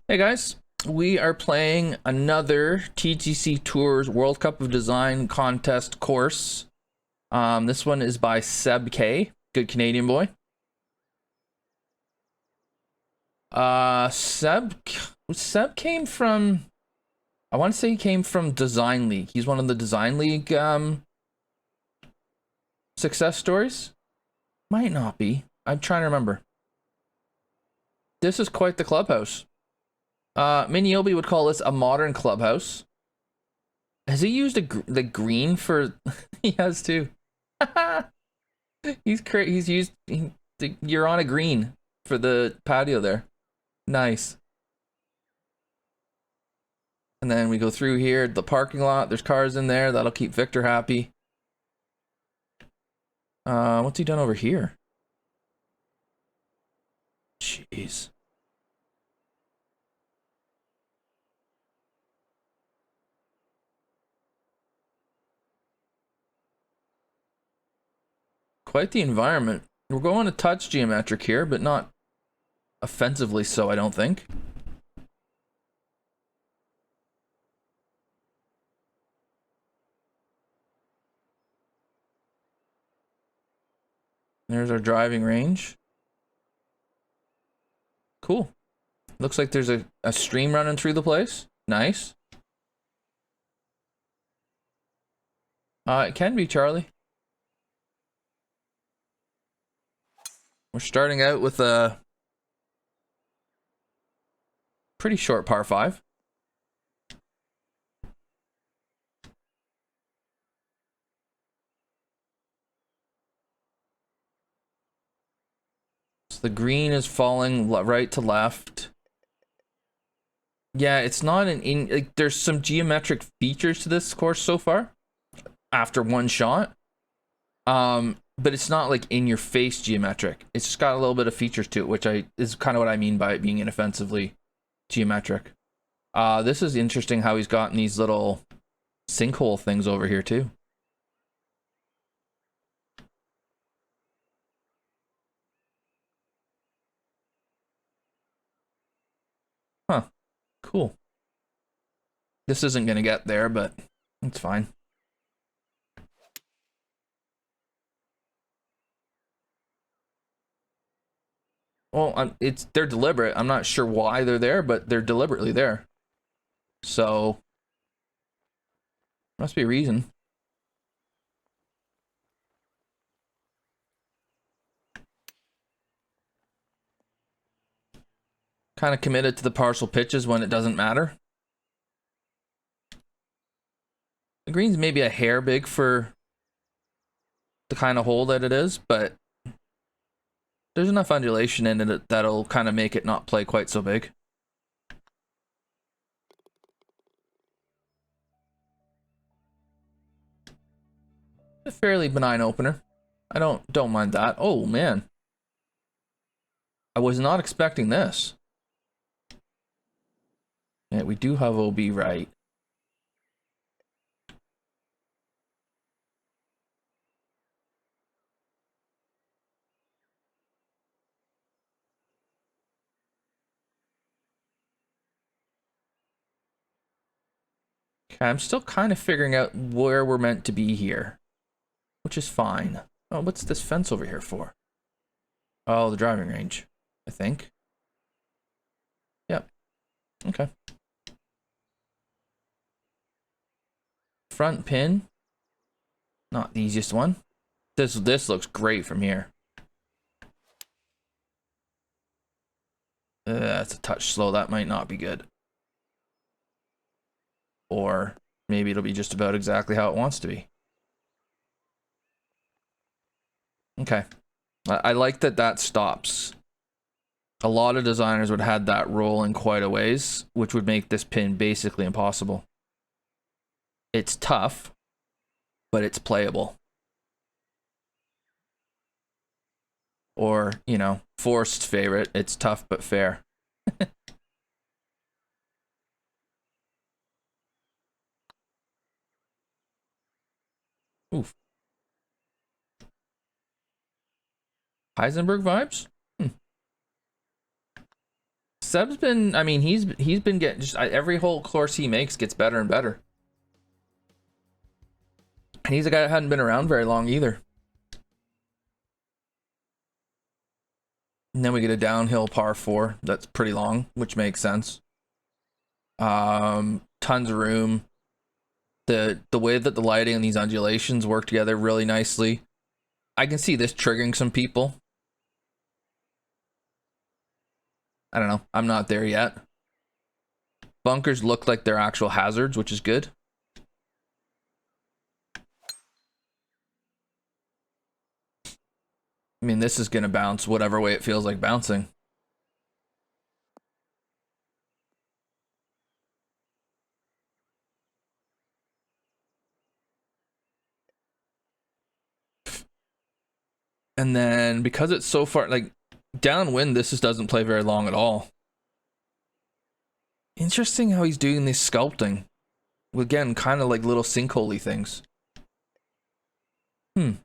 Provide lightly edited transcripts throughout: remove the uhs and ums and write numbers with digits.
Hey guys, we are playing another TGC Tours World Cup of Design contest course. This one is by sebk, good Canadian boy. Seb came from, I want to say he came from Design League. He's one of the Design League success stories. Might not be. I'm trying to remember. This is quite the clubhouse. Ameobi would call this a modern clubhouse. Has he used the green for? He has too. He's used. You're on a green for the patio there. Nice. And then we go through here, the parking lot. There's cars in there. That'll keep Victor happy. What's he done over here? Jeez. Quite the environment. We're going to touch geometric here, but not offensively so, I don't think. There's our driving range. Cool. Looks like there's a stream running through the place. Nice. It can be, Charlie. We're starting out with a pretty short par 5. So the green is falling right to left. Yeah, it's not like there's some geometric features to this course so far after one shot. But it's not like in your face geometric. It's just got a little bit of features to it, which is kind of what I mean by it being inoffensively geometric. This is interesting how he's gotten these little sinkhole things over here too. Huh. Cool. This isn't gonna get there, but it's fine. Well, they're deliberate. I'm not sure why they're there, but they're deliberately there. So must be a reason. Kind of committed to the partial pitches when it doesn't matter. The green's maybe a hair big for the kind of hole that it is, but there's enough undulation in it that'll kind of make it not play quite so big. A fairly benign opener. I don't mind that. Oh man. I was not expecting this. Yeah, we do have OB right. Okay, I'm still kind of figuring out where we're meant to be here, which is fine. Oh, what's this fence over here for? Oh, the driving range, I think. Yep. Okay. Front pin. Not the easiest one. This looks great from here. That's a touch slow. That might not be good. Or maybe it'll be just about exactly how it wants to be. Okay. I like that stops. A lot of designers would have had that roll in quite a ways, which would make this pin basically impossible. It's tough, but it's playable. Or, you know, Forrest's favorite, it's tough but fair. Oof. Heisenberg vibes? Seb's been, I mean, he's been getting just every whole course he makes gets better and better. And he's a guy that hadn't been around very long either. And then we get a downhill par 4 that's pretty long, which makes sense. Tons of room. The way that the lighting and these undulations work together really nicely. I can see this triggering some people. I don't know. I'm not there yet. Bunkers look like they're actual hazards, which is good. I mean, this is going to bounce whatever way it feels like bouncing. And then because it's so far, like, downwind, this just doesn't play very long at all. Interesting how he's doing this sculpting. Again, kind of like little sinkhole-y things. I'm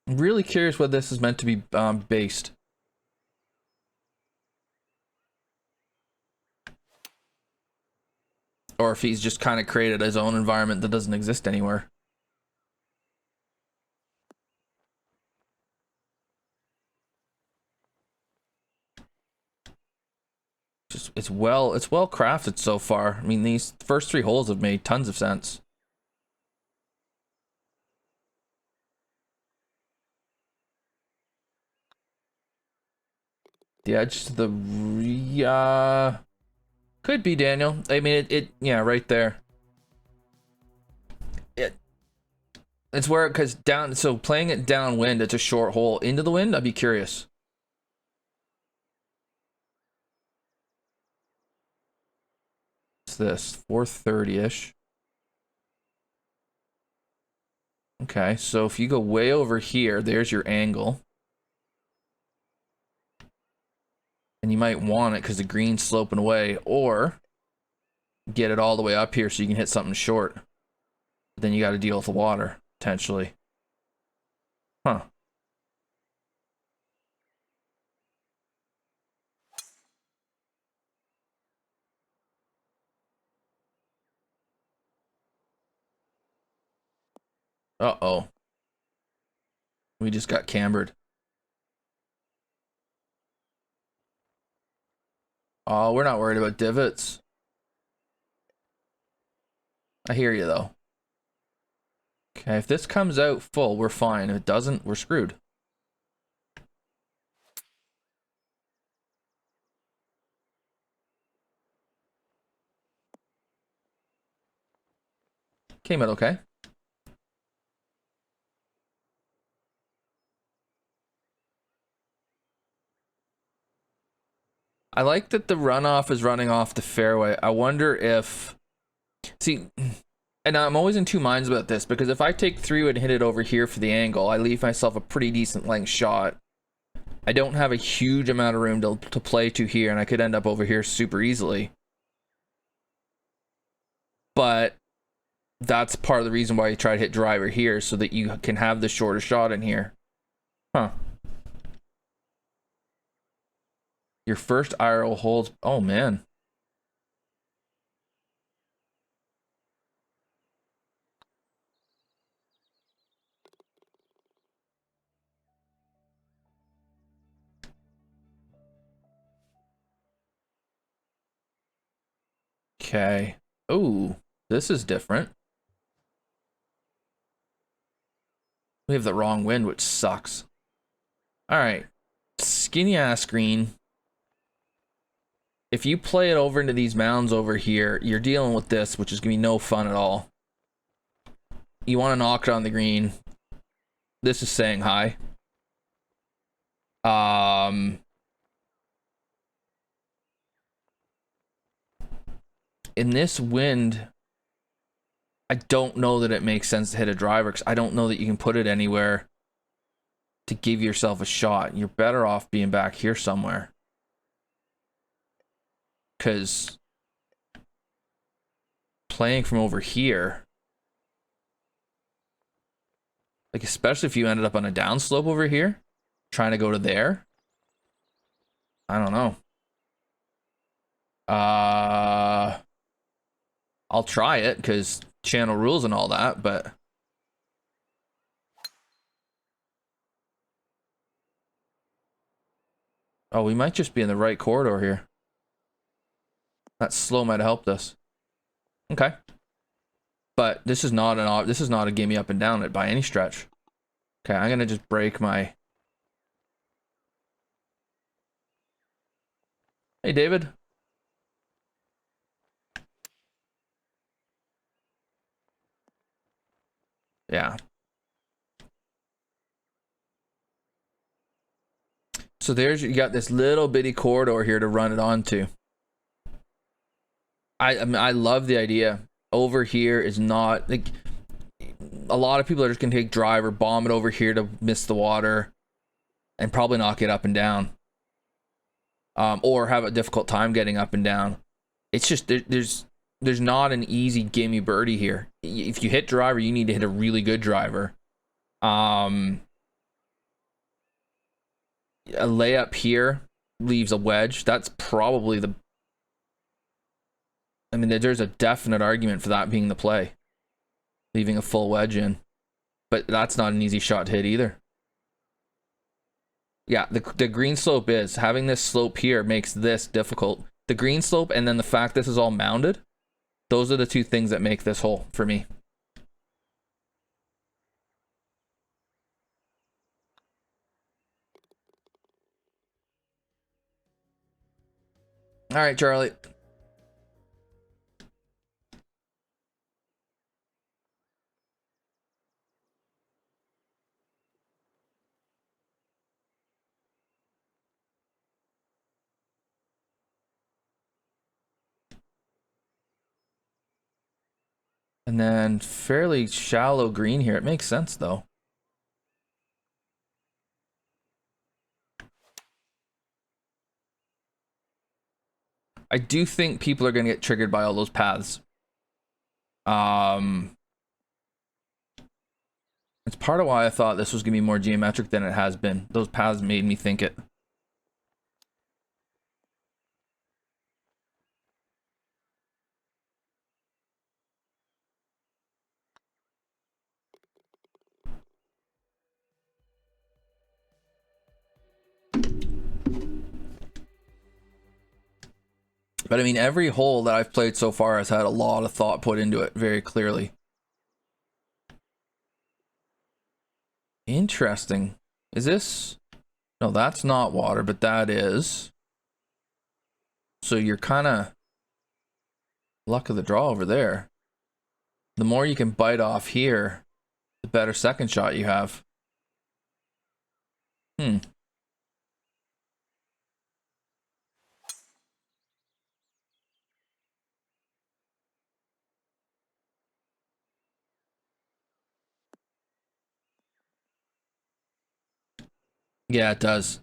really curious what this is meant to be based. Or if he's just kind of created his own environment that doesn't exist anywhere. Just it's well crafted so far. I mean, these first 3 holes have made tons of sense. The edge to the could be Daniel. I mean, it yeah, right there. It's where, because down, so playing it downwind, it's a short hole. Into the wind, I'd be curious. What's this? 430-ish. Okay, so if you go way over here, there's your angle. And you might want it because the green's sloping away, or get it all the way up here so you can hit something short. But then you got to deal with the water, potentially. Huh. Uh-oh. We just got cambered. Oh, we're not worried about divots. I hear you, though. Okay, if this comes out full, we're fine. If it doesn't, we're screwed. Came out okay. I like that the runoff is running off the fairway. I wonder if... See, and I'm always in 2 minds about this, because if I take 3 and hit it over here for the angle, I leave myself a pretty decent length shot. I don't have a huge amount of room to play to here, and I could end up over here super easily. But that's part of the reason why you try to hit driver here, so that you can have the shorter shot in here. Huh. Your first IRL holds... Oh, man. Okay. Ooh, this is different. We have the wrong wind, which sucks. Alright. Skinny ass green. If you play it over into these mounds over here, you're dealing with this, which is going to be no fun at all. You want to knock it on the green. This is saying hi. In this wind, I don't know that it makes sense to hit a driver, because I don't know that you can put it anywhere to give yourself a shot. You're better off being back here somewhere. Because playing from over here, like, especially if you ended up on a downslope over here, trying to go to there, I don't know. I'll try it because channel rules and all that, but oh, we might just be in the right corridor here. That slow might have helped us. Okay. But this is not a gimme up and down it by any stretch. Okay, I'm gonna just break my. Hey, David. Yeah. So there's, you got this little bitty corridor here to run it onto. I mean, I love the idea. Over here is not like, a lot of people are just gonna take driver, bomb it over here to miss the water, and probably not get up and down, or have a difficult time getting up and down. It's just there's not an easy gimme birdie here. If you hit driver, you need to hit a really good driver. A layup here leaves a wedge. That's probably the. I mean, there's a definite argument for that being the play, leaving a full wedge in, but that's not an easy shot to hit either. Yeah, the green slope is having this slope here makes this difficult. The green slope and then the fact this is all mounded, those are the two things that make this hole for me. All right, Charlie. And then fairly shallow green here. It makes sense though. I do think people are going to get triggered by all those paths. It's part of why I thought this was going to be more geometric than it has been. Those paths made me think it. But I mean, every hole that I've played so far has had a lot of thought put into it very clearly. Interesting. Is this? No, that's not water, but that is. So you're kind of luck of the draw over there. The more you can bite off here, the better second shot you have. Yeah, it does.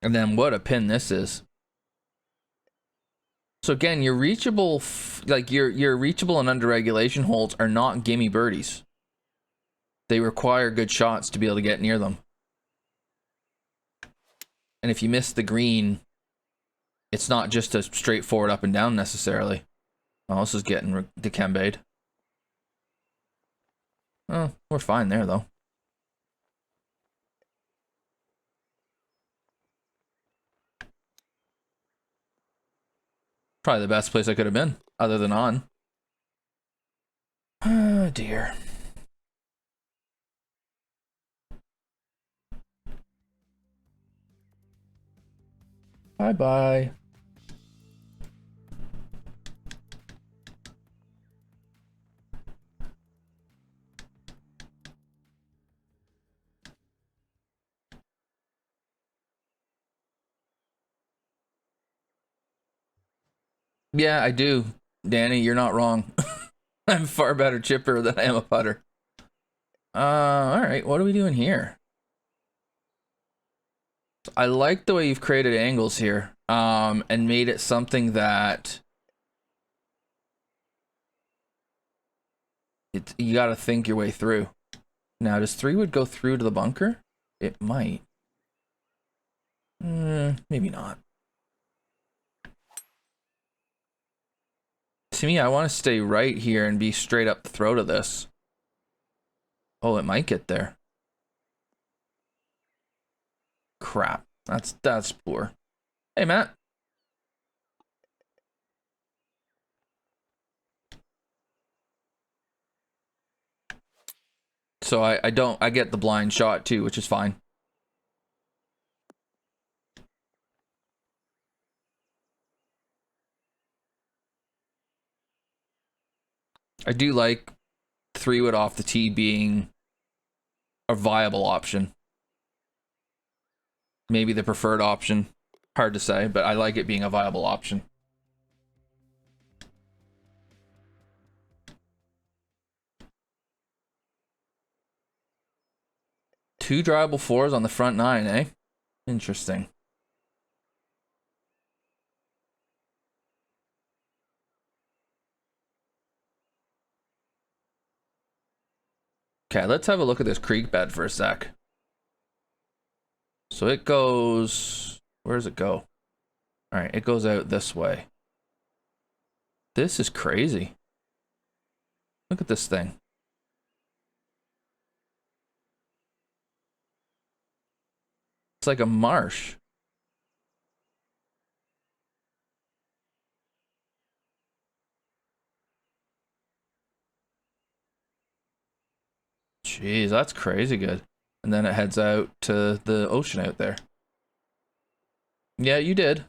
And then what a pin this is. So again, your reachable, like your reachable and under regulation holes are not gimme birdies. They require good shots to be able to get near them. And if you miss the green, it's not just a straightforward up and down necessarily. Oh, this is getting dikembe'd. Oh, we're fine there though. Probably the best place I could have been, other than on. Oh dear. Bye-bye. Yeah, I do. Danny, you're not wrong. I'm a far better chipper than I am a putter. All right, what are we doing here? I like the way you've created angles here, and made it something that you got to think your way through. Now, does 3 wood go through to the bunker? It might. Maybe not. To me, I want to stay right here and be straight up the throat of this. Oh, it might get there. Crap. That's poor. Hey, Matt. So I get the blind shot too, which is fine. I do like 3-wood off the tee being a viable option. Maybe the preferred option. Hard to say, but I like it being a viable option. Two drivable 4s on the front 9, eh? Interesting. Okay, let's have a look at this creek bed for a sec. So it goes... Where does it go? Alright, it goes out this way. This is crazy. Look at this thing. It's like a marsh. Jeez, that's crazy good. And then it heads out to the ocean out there. Yeah, you did.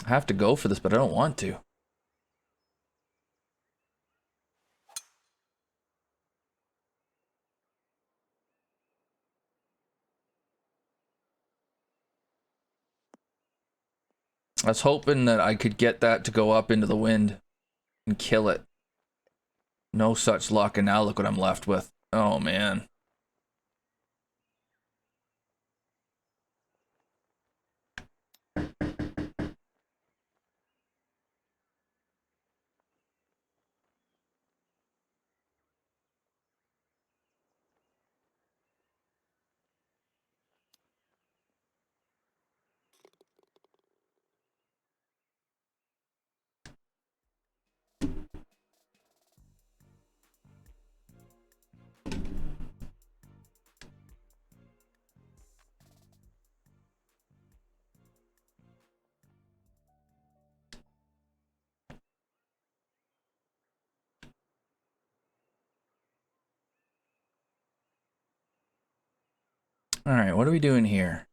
I have to go for this, but I don't want to. I was hoping that I could get that to go up into the wind and kill it. No such luck, and now look what I'm left with. Oh, man. All right, what are we doing here?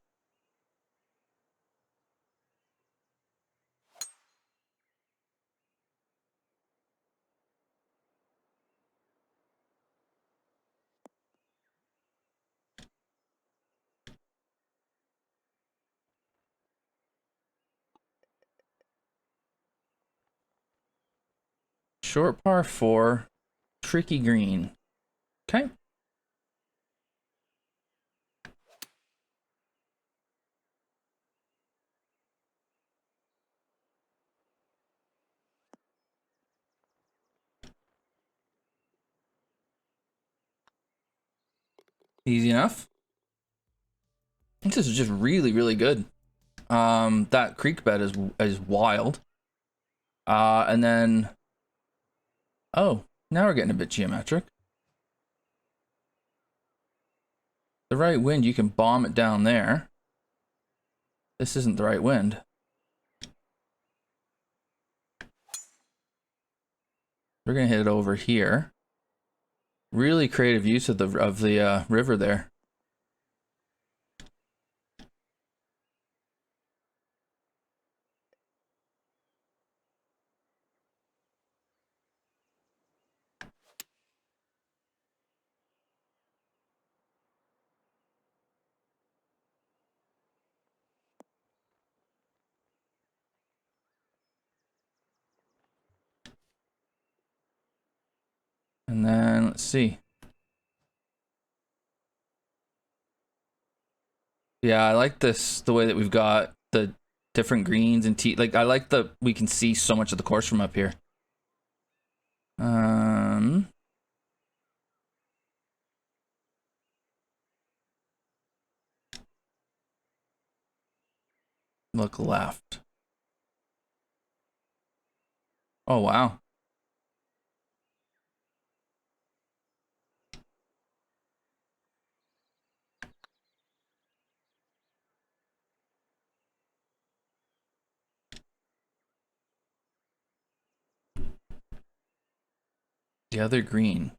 Short par 4, tricky green. Okay. Easy enough. This is just really, really good. That creek bed is wild. And then... Oh, now we're getting a bit geometric. The right wind, you can bomb it down there. This isn't the right wind. We're gonna hit it over here. Really creative use of the river there. And then let's see. Yeah, I like this, the way that we've got the different greens and like I like we can see so much of the course from up here. Look left. Oh, wow. The other green.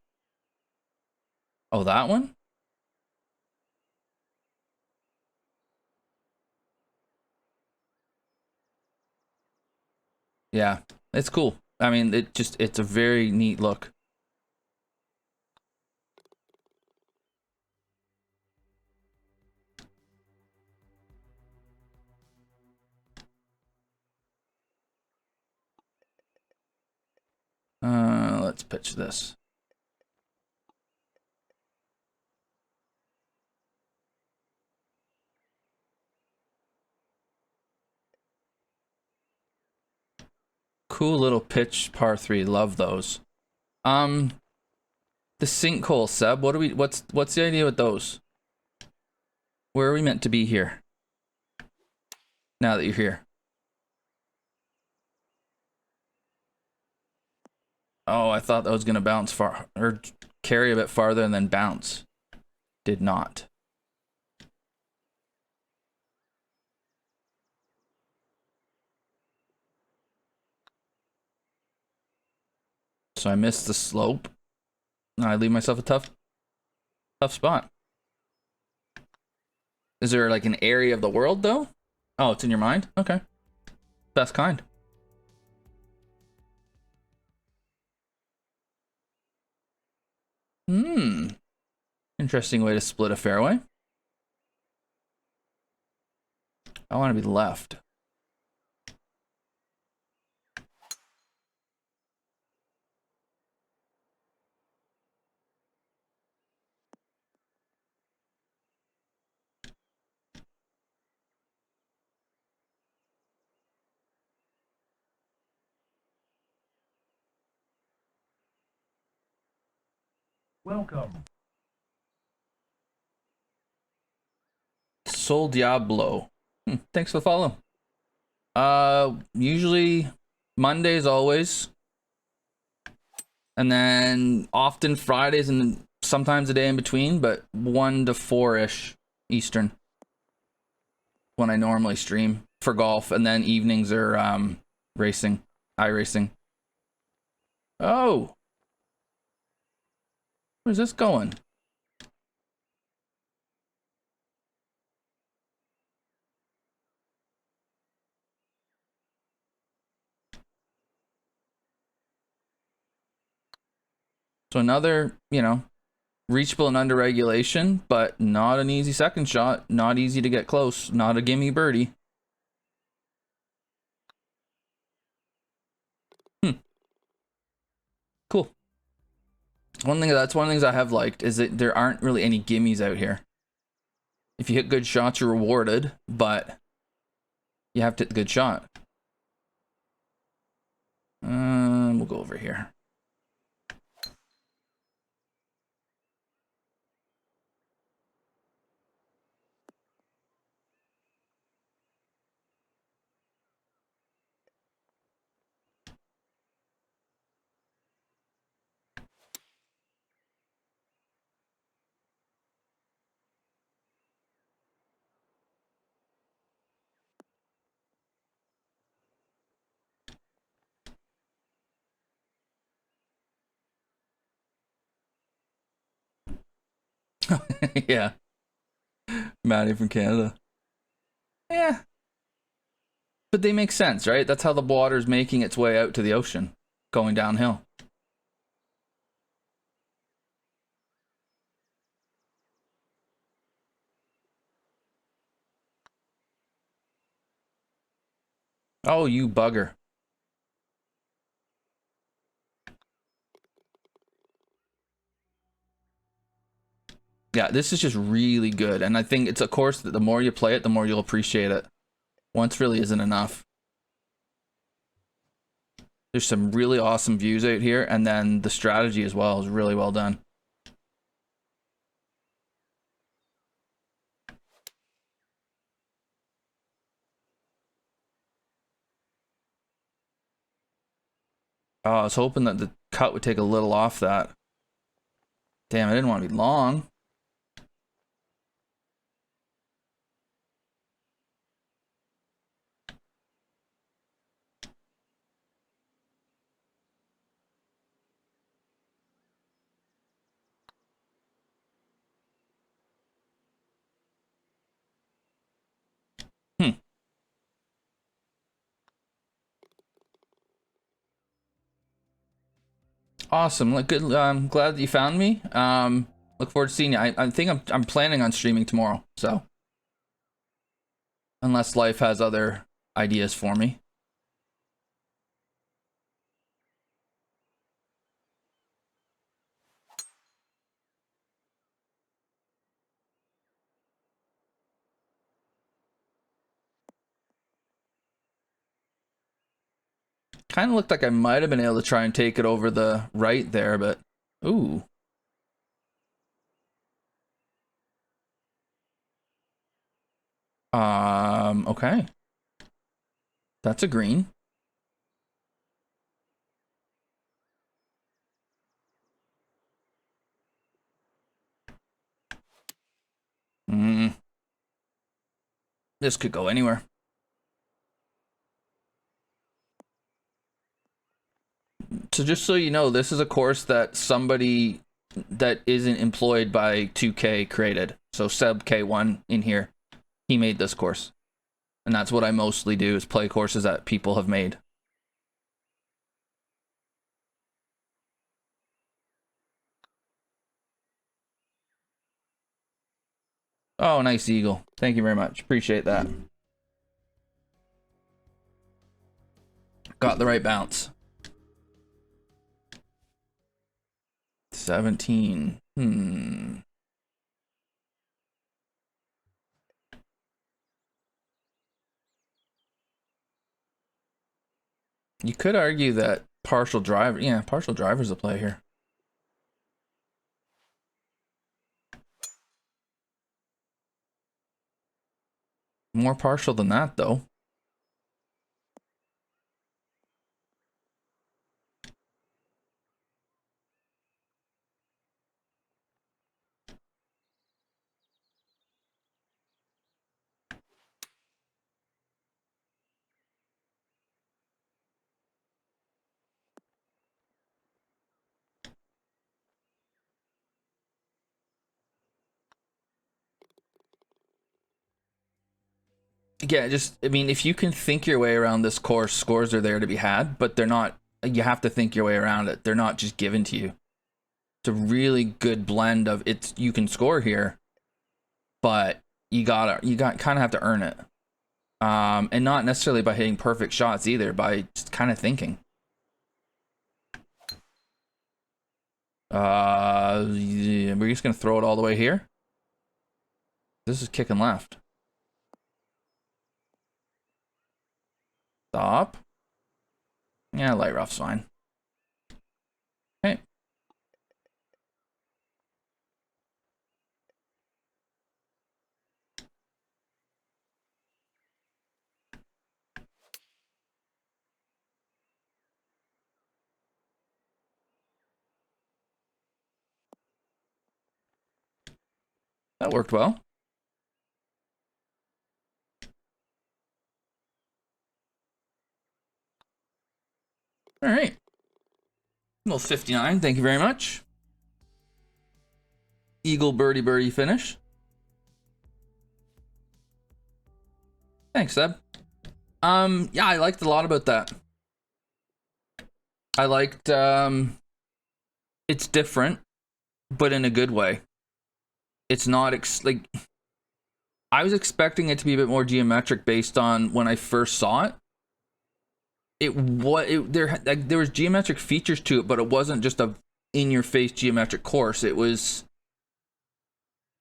Oh, that one? Yeah, it's cool. I mean, it's a very neat look. Let's pitch this. Cool little pitch par 3. Love those. The sinkhole, Seb. What's the idea with those? Where are we meant to be here? Now that you're here. Oh, I thought that was gonna bounce far or carry a bit farther and then bounce. Did not. So I missed the slope. I leave myself a tough spot. Is there like an area of the world though? Oh, it's in your mind? Okay. Best kind. Interesting way to split a fairway. I want to be left. Welcome. Sol Diablo. Thanks for the follow. Usually Mondays always. And then often Fridays and sometimes a day in between, but 1 to 4-ish Eastern. When I normally stream for golf, and then evenings are racing, iRacing. Oh. Where's this going? So another, reachable and under regulation, but not an easy second shot. Not easy to get close. Not a gimme birdie. Cool. That's one of the things I have liked is that there aren't really any gimmies out here. If you hit good shots, you're rewarded, but you have to hit the good shot. We'll go over here. Yeah. Maddie from Canada. Yeah. But they make sense, right? That's how the water's making its way out to the ocean, going downhill. Oh, you bugger. Yeah, this is just really good. And I think it's a course that the more you play it, the more you'll appreciate it. Once really isn't enough. There's some really awesome views out here, and then the strategy as well is really well done. Oh, I was hoping that the cut would take a little off that. Damn, I didn't want to be long. Awesome. Like, good. I'm glad that you found me. Look forward to seeing you. I think I'm planning on streaming tomorrow. So, unless life has other ideas for me. Kind of looked like I might have been able to try and take it over the right there, but ooh. Okay. That's a green. This could go anywhere. So just so you know, this is a course that somebody that isn't employed by 2K created. So sebk1 in here, he made this course. And that's what I mostly do, is play courses that people have made. Oh, nice eagle. Thank you very much. Appreciate that. Got the right bounce. 17. You could argue that partial driver, yeah, partial driver's a play here. More partial than that, though. Yeah, just, I mean, if you can think your way around this course, scores are there to be had, but they're not, you have to think your way around it. They're not just given to you. It's a really good blend of, it's, you can score here, but you kind of have to earn it. And not necessarily by hitting perfect shots either, by just kind of thinking. Yeah, we're just gonna throw it all the way here. This is kicking left. Stop. Yeah, light rough's fine. Okay. That worked well. All right. Well, 59. Thank you very much. Eagle birdie finish. Thanks, Seb. Yeah, I liked a lot about that. I liked, it's different, but in a good way. It's not, like, I was expecting it to be a bit more geometric based on when I first saw it. There was geometric features to it, but it wasn't just a in-your-face geometric course. It was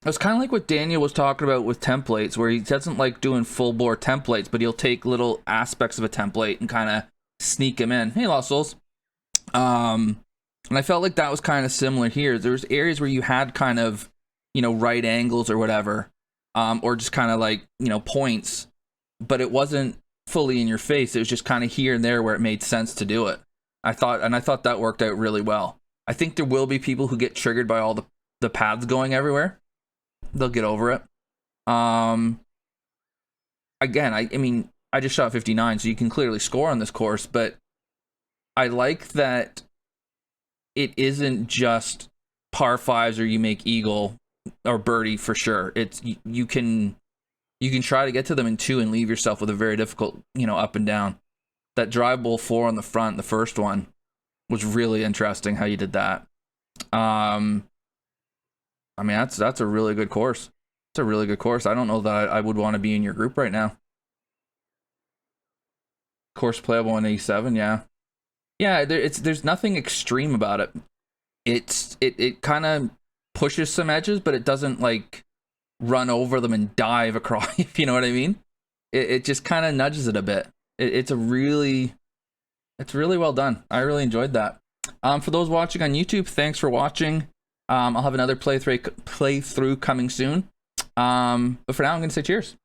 kind of like what Daniel was talking about with templates, where he doesn't like doing full-bore templates, but he'll take little aspects of a template and kind of sneak them in. Hey, Lost Souls. And I felt like that was kind of similar here. There was areas where you had kind of, you know, right angles or whatever, or just kind of like, you know, points, but it wasn't fully in your face. It was just kind of here and there where it made sense to do it. I thought that worked out really well. I think there will be people who get triggered by all the paths going everywhere. They'll get over it. Again, I mean, I just shot 59, so you can clearly score on this course, but I like that it isn't just par fives or you make eagle or birdie for sure. It's you can try to get to them in 2 and leave yourself with a very difficult, up and down. That drive ball 4 on the front, the first one, was really interesting how you did that. I mean, that's a really good course. It's a really good course. I don't know that I would want to be in your group right now. Course playable 187, yeah. Yeah, there's nothing extreme about it. It kind of pushes some edges, but it doesn't like run over them and dive across, if you know what I mean. It just kind of nudges it a bit. It's really well done. I really enjoyed that. For those watching on YouTube, thanks for watching. I'll have another playthrough coming soon. But for now, I'm going to say cheers.